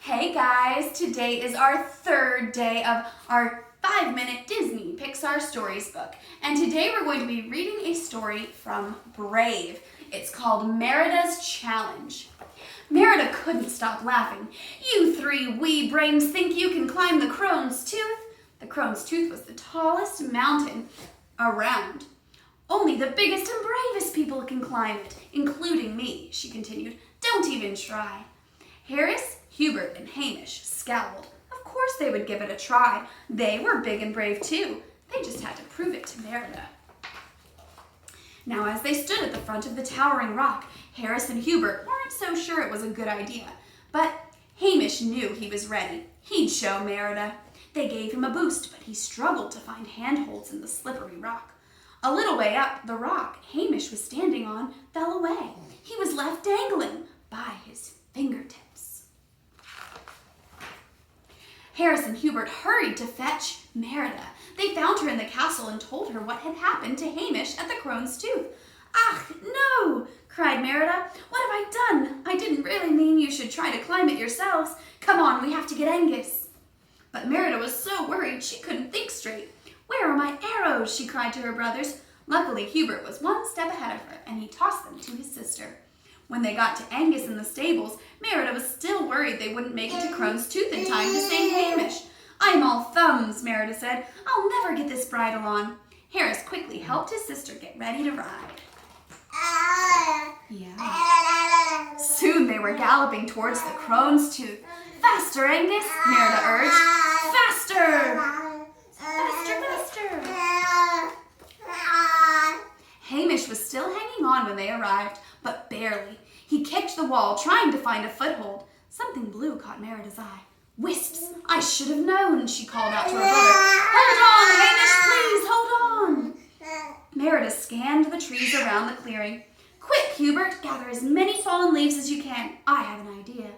Hey guys, today is our third day of our 5-minute Disney Pixar Stories book. And today we're going to be reading a story from Brave. It's called Merida's Challenge. Merida couldn't stop laughing. You three wee brains think you can climb the Crone's Tooth? The Crone's Tooth was the tallest mountain around. Only the biggest and bravest people can climb it, including me, she continued. Don't even try. Harris, Hubert, and Hamish scowled. Of course they would give it a try. They were big and brave too. They just had to prove it to Merida. Now as they stood at the front of the towering rock, Harris and Hubert weren't so sure it was a good idea. But Hamish knew he was ready. He'd show Merida. They gave him a boost, but he struggled to find handholds in the slippery rock. A little way up, the rock Hamish was standing on fell away. He was left dangling by his fingertips. Harris and Hubert hurried to fetch Merida. They found her in the castle and told her what had happened to Hamish at the Crone's Tooth. "Ach, no!" cried Merida. "What have I done? I didn't really mean you should try to climb it yourselves. Come on, we have to get Angus." But Merida was so worried she couldn't think straight. "Where are my arrows?" she cried to her brothers. Luckily, Hubert was one step ahead of her, and he tossed them to his sister. When they got to Angus in the stables, Merida was still worried they wouldn't make it to Crone's Tooth in time to save Hamish. "I'm all thumbs," Merida said. "I'll never get this bridle on." Harris quickly helped his sister get ready to ride. Yeah. Soon they were galloping towards the Crone's Tooth. "Faster, Angus," Merida urged. "Faster! Faster, faster!" Hamish was still hanging on when they arrived, but barely. He kicked the wall, trying to find a foothold. Something blue caught Merida's eye. "Wisps! I should have known," she called out to her brother. "Hold on, Hamish, please, hold on!" Merida scanned the trees around the clearing. "Quick, Hubert, gather as many fallen leaves as you can. I have an idea."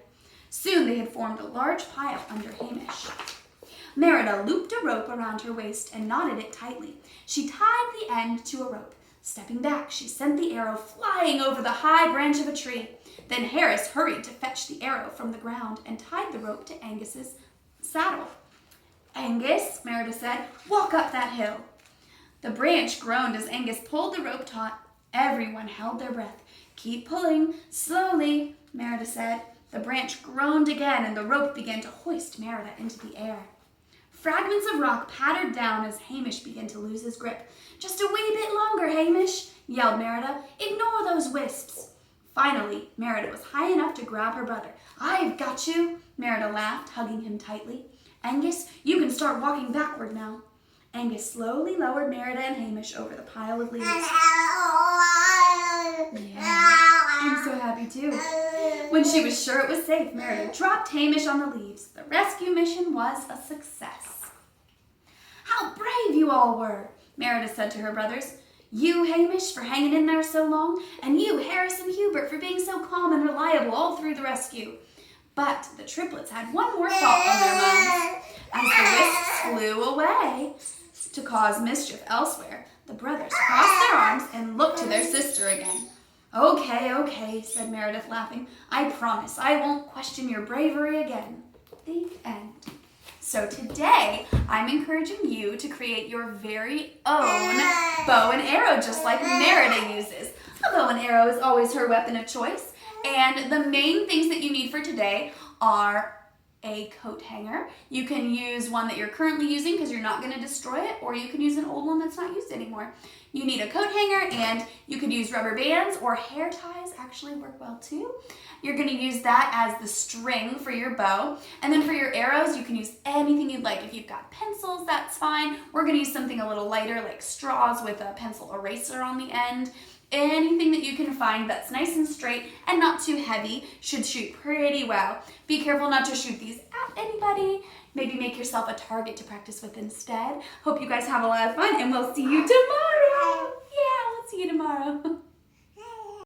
Soon they had formed a large pile under Hamish. Merida looped a rope around her waist and knotted it tightly. She tied the end to a rope. Stepping back, she sent the arrow flying over the high branch of a tree. Then Harris hurried to fetch the arrow from the ground and tied the rope to Angus's saddle. "Angus," Merida said, "walk up that hill." The branch groaned as Angus pulled the rope taut. Everyone held their breath. "Keep pulling, slowly," Merida said. The branch groaned again and the rope began to hoist Merida into the air. Fragments of rock pattered down as Hamish began to lose his grip. "Just a wee bit longer, Hamish," yelled Merida. "Ignore those wisps." Finally, Merida was high enough to grab her brother. "I've got you," Merida laughed, hugging him tightly. "Angus, you can start walking backward now." Angus slowly lowered Merida and Hamish over the pile of leaves. Yeah, I'm so happy too. When she was sure it was safe, Merida dropped Hamish on the leaves. The rescue mission was a success. "How brave you all were," Merida said to her brothers. "You, Hamish, for hanging in there so long, and you, Harris and Hubert, for being so calm and reliable all through the rescue." But the triplets had one more thought on their minds. As the wisps flew away to cause mischief elsewhere, the brothers crossed their arms and looked to their sister again. Okay, said Meredith, laughing. "I promise I won't question your bravery again." The end. So today, I'm encouraging you to create your very own bow and arrow, just like Merida uses. A bow and arrow is always her weapon of choice. And the main things that you need for today are a coat hanger. You can use one that you're currently using because you're not going to destroy it, or you can use an old one that's not used anymore. You need a coat hanger, and you could use rubber bands or hair ties actually work well too. You're going to use that as the string for your bow. And then for your arrows, you can use anything you'd like. If you've got pencils, that's fine. We're going to use something a little lighter like straws with a pencil eraser on the end. Anything that you can find that's nice and straight and not too heavy should shoot pretty well. Be careful not to shoot these at anybody. Maybe make yourself a target to practice with instead. Hope you guys have a lot of fun, and we'll see you tomorrow. Yeah, we'll see you tomorrow.